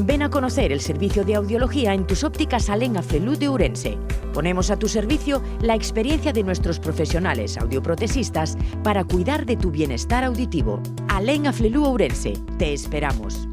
Ven a conocer el servicio de audiología en tus ópticas Alain Afflelou de Ourense. Ponemos a tu servicio la experiencia de nuestros profesionales audioprotesistas para cuidar de tu bienestar auditivo. Alain Afflelou Ourense, te esperamos.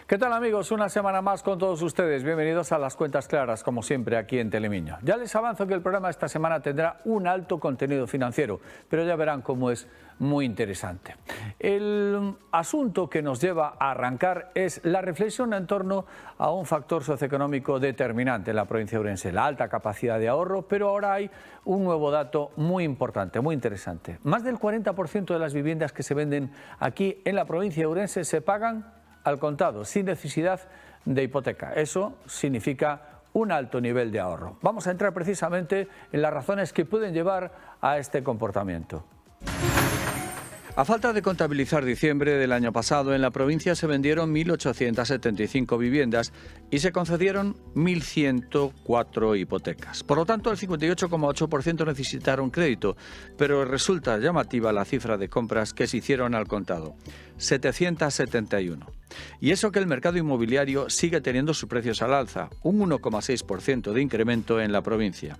¿Qué tal, amigos? Una semana más con todos ustedes. Bienvenidos a Las Cuentas Claras, como siempre, aquí en Telemiño. Ya les avanzo que el programa esta semana tendrá un alto contenido financiero, pero ya verán cómo es muy interesante. El asunto que nos lleva a arrancar es la reflexión en torno a un factor socioeconómico determinante en la provincia de Ourense, la alta capacidad de ahorro, pero ahora hay un nuevo dato muy importante, muy interesante. Más del 40% de las viviendas que se venden aquí en la provincia de Ourense se pagan al contado, sin necesidad de hipoteca. Eso significa un alto nivel de ahorro. Vamos a entrar precisamente en las razones que pueden llevar a este comportamiento. A falta de contabilizar diciembre del año pasado, en la provincia se vendieron 1.875 viviendas y se concedieron 1.104 hipotecas. Por lo tanto, el 58,8% necesitaron crédito, pero resulta llamativa la cifra de compras que se hicieron al contado, 771. Y eso que el mercado inmobiliario sigue teniendo sus precios al alza, un 1,6% de incremento en la provincia.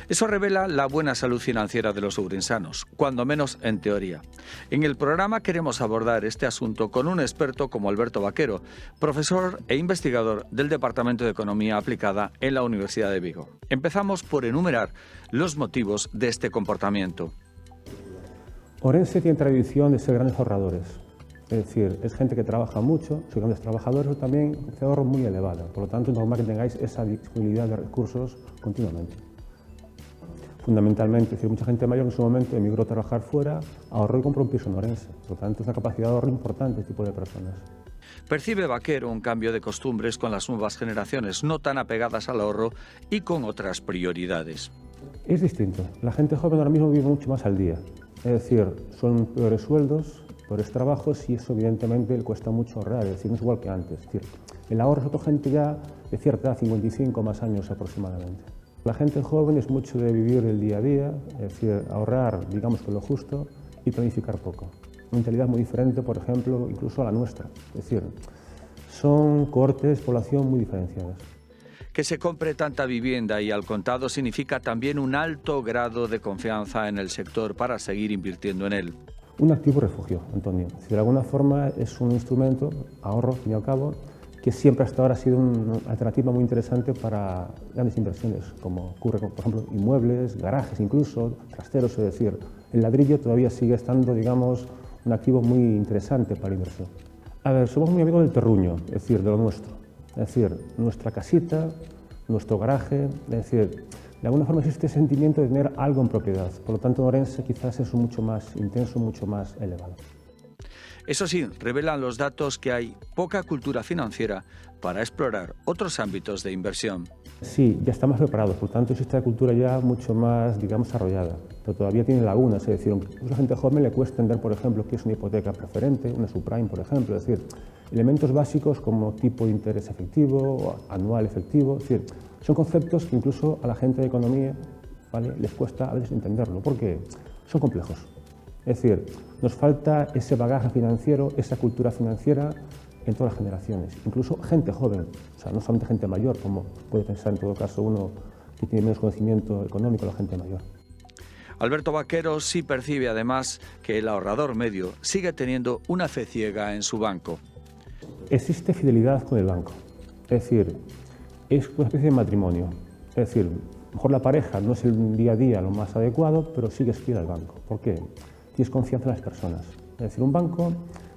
Eso revela la buena salud financiera de los ourensanos, cuando menos en teoría. En el programa queremos abordar este asunto con un experto como Alberto Vaquero, profesor e investigador del Departamento de Economía Aplicada en la Universidad de Vigo. Empezamos por enumerar los motivos de este comportamiento. Ourense tiene tradición de ser grandes ahorradores. Es decir, es gente que trabaja mucho, son grandes trabajadores, pero también de ahorro muy elevado. Por lo tanto, es normal que tengáis esa disponibilidad de recursos continuamente. Fundamentalmente, es decir, mucha gente mayor en su momento emigró a trabajar fuera, ahorró y compró un piso en Ourense. Por lo tanto, es una capacidad de ahorro importante este tipo de personas. Percibe Vaquero un cambio de costumbres con las nuevas generaciones, no tan apegadas al ahorro y con otras prioridades. Es distinto. La gente joven ahora mismo vive mucho más al día. Es decir, son peores sueldos, peores trabajos y eso evidentemente le cuesta mucho ahorrar. Es decir, no es igual que antes. Es decir, el ahorro es otra gente ya de cierta edad, 55 más años aproximadamente. La gente joven es mucho de vivir el día a día, es decir, ahorrar, digamos, con lo justo y planificar poco. Una mentalidad muy diferente, por ejemplo, incluso a la nuestra. Es decir, son cohortes de población muy diferenciadas. Que se compre tanta vivienda y al contado significa también un alto grado de confianza en el sector para seguir invirtiendo en él. Un activo refugio, Antonio. Si de alguna forma es un instrumento, ahorro, al fin y al cabo, que siempre hasta ahora ha sido una alternativa muy interesante para grandes inversiones, como ocurre con, por ejemplo, inmuebles, garajes incluso, trasteros, es decir, el ladrillo todavía sigue estando, digamos, un activo muy interesante para la inversión. A ver, somos muy amigos del terruño, es decir, de lo nuestro. Es decir, nuestra casita, nuestro garaje, es decir, de alguna forma existe ese sentimiento de tener algo en propiedad. Por lo tanto, en Ourense quizás es mucho más intenso, mucho más elevado. Eso sí, revelan los datos que hay poca cultura financiera para explorar otros ámbitos de inversión. Sí, ya estamos preparados, por lo tanto existe la cultura ya mucho más, digamos, desarrollada, pero todavía tiene lagunas, es decir, a la gente joven le cuesta entender, por ejemplo, qué es una hipoteca preferente, una subprime, por ejemplo, es decir, elementos básicos como tipo de interés efectivo, anual efectivo, es decir, son conceptos que incluso a la gente de economía, ¿vale?, les cuesta a veces entenderlo, porque son complejos. Es decir, nos falta ese bagaje financiero, esa cultura financiera en todas las generaciones, incluso gente joven, o sea, no solamente gente mayor, como puede pensar en todo caso uno que tiene menos conocimiento económico, la gente mayor. Alberto Vaquero sí percibe además que el ahorrador medio sigue teniendo una fe ciega en su banco. Existe fidelidad con el banco, es decir, es una especie de matrimonio, es decir, a lo mejor la pareja no es el día a día lo más adecuado, pero sigues fiel al banco. ¿Por qué? Tienes confianza en las personas. Es decir, un banco,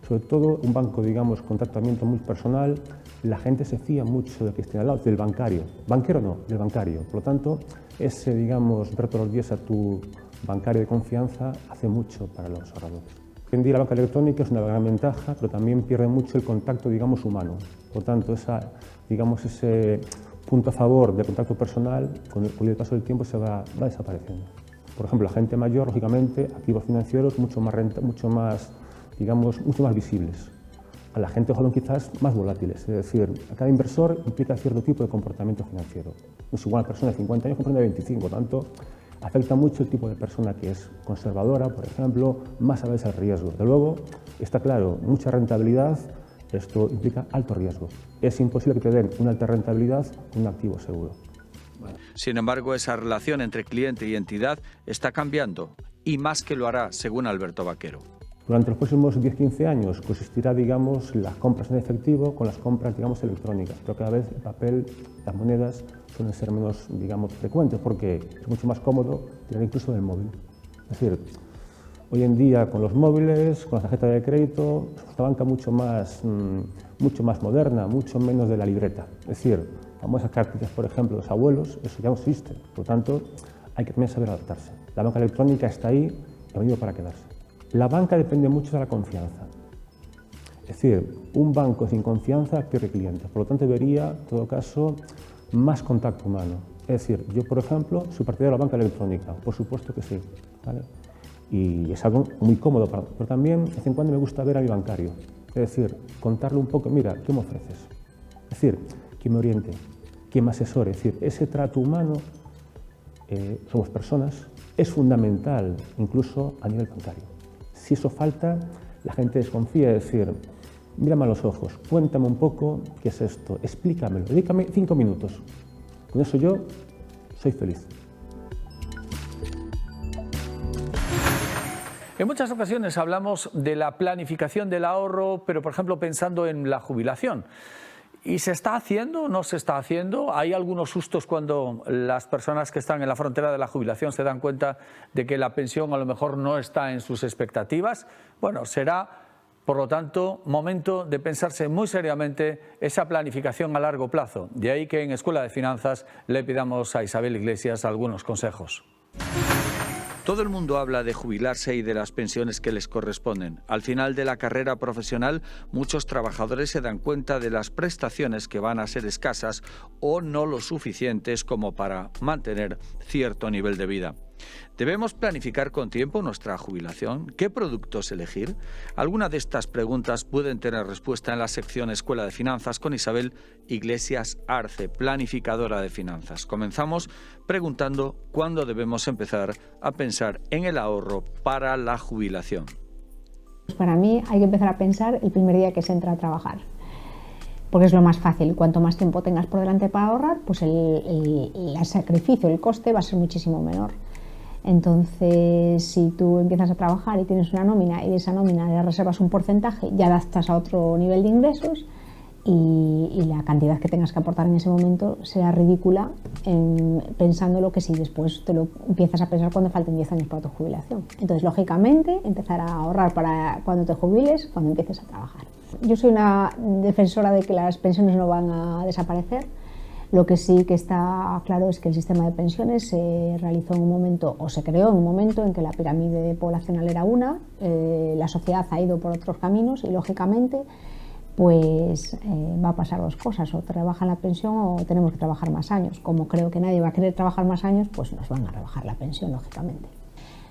sobre todo un banco, digamos, con tratamiento muy personal, la gente se fía mucho del que esté al lado, del bancario. Banquero no, del bancario. Por lo tanto, ese, digamos, ver todos los días a tu bancario de confianza hace mucho para los ahorradores. Hoy en día la banca electrónica es una gran ventaja, pero también pierde mucho el contacto, digamos, humano. Por lo tanto, digamos, ese punto a favor del contacto personal, con el paso del tiempo se va desapareciendo. Por ejemplo, la gente mayor, lógicamente, activos financieros mucho más visibles. A la gente joven quizás más volátiles, es decir, a cada inversor implica cierto tipo de comportamiento financiero. No es igual una persona de 50 años que una de 25, tanto afecta mucho el tipo de persona que es conservadora, por ejemplo, más avesa al riesgo. De luego, está claro, mucha rentabilidad, esto implica alto riesgo. Es imposible que te den una alta rentabilidad con un activo seguro. Sin embargo, esa relación entre cliente y entidad está cambiando, y más que lo hará, según Alberto Vaquero. Durante los próximos 10-15 años coexistirá, digamos, las compras en efectivo con las compras, digamos, electrónicas, pero cada vez el papel, las monedas suelen ser menos, digamos, frecuentes porque es mucho más cómodo tener incluso el móvil. Es decir, hoy en día con los móviles, con la tarjeta de crédito, es una banca mucho más moderna, mucho menos de la libreta. Es decir, famosas cartillas, por ejemplo, de los abuelos, eso ya no existe. Por lo tanto, hay que también saber adaptarse. La banca electrónica está ahí y ha venido para quedarse. La banca depende mucho de la confianza. Es decir, un banco sin confianza pierde clientes. Por lo tanto, debería, en todo caso, más contacto humano. Es decir, yo, por ejemplo, soy partidario de la banca electrónica. Por supuesto que sí, ¿vale? Y es algo muy cómodo, pero también, de vez en cuando, me gusta ver a mi bancario. Es decir, contarle un poco, mira, ¿qué me ofreces? Es decir, que me oriente, que me asesore. Es decir, ese trato humano, somos personas, es fundamental, incluso a nivel bancario. Si eso falta, la gente desconfía, es decir, mírame a los ojos, cuéntame un poco qué es esto, explícamelo, dedícame 5 minutos. Con eso yo soy feliz. En muchas ocasiones hablamos de la planificación del ahorro, pero por ejemplo pensando en la jubilación. ¿Y se está haciendo o no se está haciendo? ¿Hay algunos sustos cuando las personas que están en la frontera de la jubilación se dan cuenta de que la pensión a lo mejor no está en sus expectativas? Bueno, será, por lo tanto, momento de pensarse muy seriamente esa planificación a largo plazo. De ahí que en Escuela de Finanzas le pidamos a Isabel Iglesias algunos consejos. Todo el mundo habla de jubilarse y de las pensiones que les corresponden. Al final de la carrera profesional, muchos trabajadores se dan cuenta de las prestaciones que van a ser escasas o no lo suficientes como para mantener cierto nivel de vida. ¿Debemos planificar con tiempo nuestra jubilación? ¿Qué productos elegir? Algunas de estas preguntas pueden tener respuesta en la sección Escuela de Finanzas con Isabel Iglesias Arce, planificadora de finanzas. Comenzamos preguntando cuándo debemos empezar a pensar en el ahorro para la jubilación. Para mí hay que empezar a pensar el primer día que se entra a trabajar, porque es lo más fácil. Cuanto más tiempo tengas por delante para ahorrar, pues el sacrificio, el coste va a ser muchísimo menor. Entonces, si tú empiezas a trabajar y tienes una nómina y de esa nómina le reservas un porcentaje, ya adaptas a otro nivel de ingresos y la cantidad que tengas que aportar en ese momento será ridícula, pensándolo que si después te lo empiezas a pensar cuando falten 10 años para tu jubilación. Entonces, lógicamente, empezar a ahorrar para cuando te jubiles, cuando empieces a trabajar. Yo soy una defensora de que las pensiones no van a desaparecer. Lo que sí que está claro es que el sistema de pensiones se realizó en un momento, o se creó en un momento en que la pirámide poblacional era una, la sociedad ha ido por otros caminos y lógicamente pues va a pasar dos cosas, o te rebajan la pensión o tenemos que trabajar más años. Como creo que nadie va a querer trabajar más años, pues nos van a rebajar la pensión, lógicamente.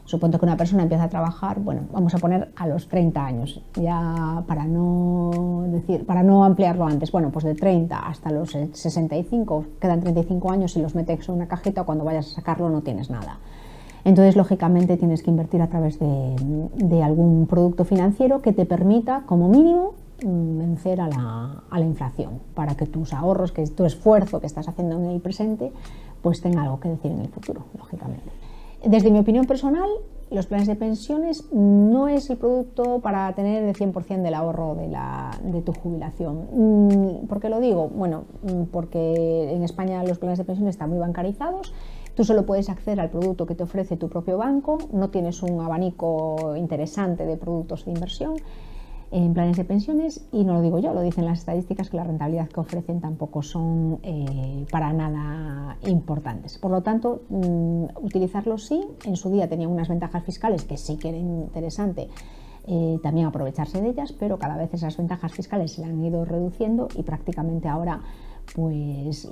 Supongo que una persona empieza a trabajar, bueno, vamos a poner a los 30 años, ya para no ampliarlo antes, bueno, pues de 30 hasta los 65, quedan 35 años y los metes en una cajita, cuando vayas a sacarlo no tienes nada. Entonces, lógicamente, tienes que invertir a través de algún producto financiero que te permita, como mínimo, vencer a la inflación, para que tus ahorros, que tu esfuerzo que estás haciendo en el presente, pues tenga algo que decir en el futuro, lógicamente. Desde mi opinión personal, los planes de pensiones no es el producto para tener el 100% del ahorro de tu jubilación. ¿Por qué lo digo? Bueno, porque en España los planes de pensiones están muy bancarizados. Tú solo puedes acceder al producto que te ofrece tu propio banco, no tienes un abanico interesante de productos de inversión en planes de pensiones, y no lo digo yo, lo dicen las estadísticas, que la rentabilidad que ofrecen tampoco son para nada importantes. Por lo tanto, utilizarlos sí. En su día tenían unas ventajas fiscales que sí que era interesante también aprovecharse de ellas, pero cada vez esas ventajas fiscales se han ido reduciendo y prácticamente ahora pues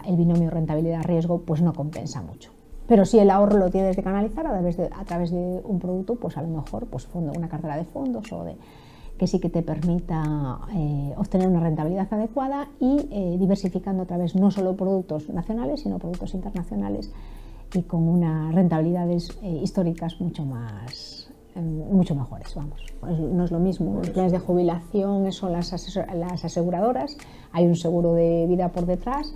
el binomio rentabilidad-riesgo pues no compensa mucho. Pero si el ahorro lo tienes que canalizar a través de un producto, pues a lo mejor pues una cartera de fondos que sí que te permita obtener una rentabilidad adecuada y diversificando a través no solo productos nacionales, sino productos internacionales y con unas rentabilidades históricas mucho mejores, vamos. No es lo mismo, los planes de jubilación son las aseguradoras, hay un seguro de vida por detrás.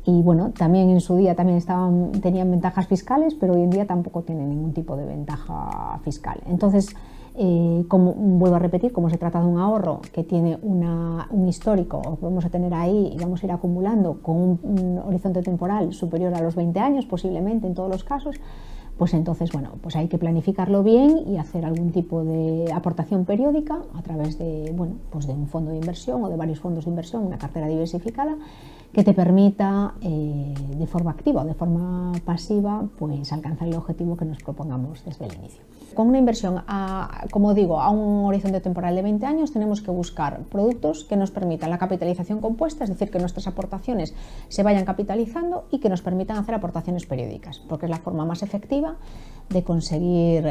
Y bueno, también en su día tenían ventajas fiscales, pero hoy en día tampoco tienen ningún tipo de ventaja fiscal. Entonces, vuelvo a repetir, como se trata de un ahorro que tiene un histórico, o vamos a tener ahí y vamos a ir acumulando con un horizonte temporal superior a los 20 años, posiblemente en todos los casos, pues entonces, bueno, pues hay que planificarlo bien y hacer algún tipo de aportación periódica a través de, bueno, pues de un fondo de inversión o de varios fondos de inversión, una cartera diversificada, que te permita de forma activa o de forma pasiva pues alcanzar el objetivo que nos propongamos desde el inicio. Con una inversión, como digo, a un horizonte temporal de 20 años tenemos que buscar productos que nos permitan la capitalización compuesta, es decir, que nuestras aportaciones se vayan capitalizando y que nos permitan hacer aportaciones periódicas, porque es la forma más efectiva de conseguir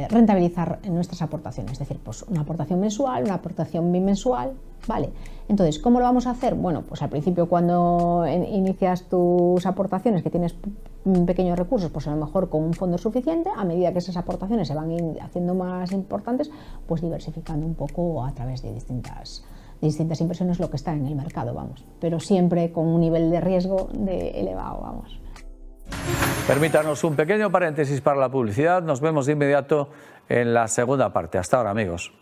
rentabilizar nuestras aportaciones, es decir, pues una aportación mensual, una aportación bimensual, ¿vale? Entonces, ¿cómo lo vamos a hacer? Bueno, pues al principio cuando inicias tus aportaciones, que tienes pequeños recursos, pues a lo mejor con un fondo suficiente, a medida que esas aportaciones se van haciendo más importantes, pues diversificando un poco a través de distintas inversiones lo que está en el mercado, vamos, pero siempre con un nivel de riesgo elevado, vamos. Permítanos un pequeño paréntesis para la publicidad. Nos vemos de inmediato en la segunda parte. Hasta ahora, amigos.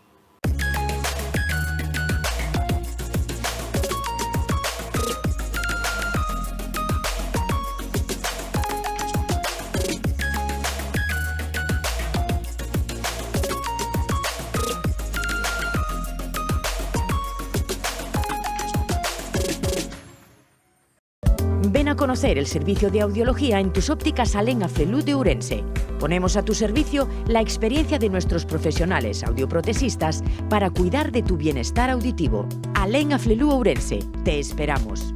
Ven a conocer el servicio de audiología en tus ópticas Alén Aflelu de Ourense. Ponemos a tu servicio la experiencia de nuestros profesionales audioprotesistas para cuidar de tu bienestar auditivo. Alén Aflelu Ourense, te esperamos.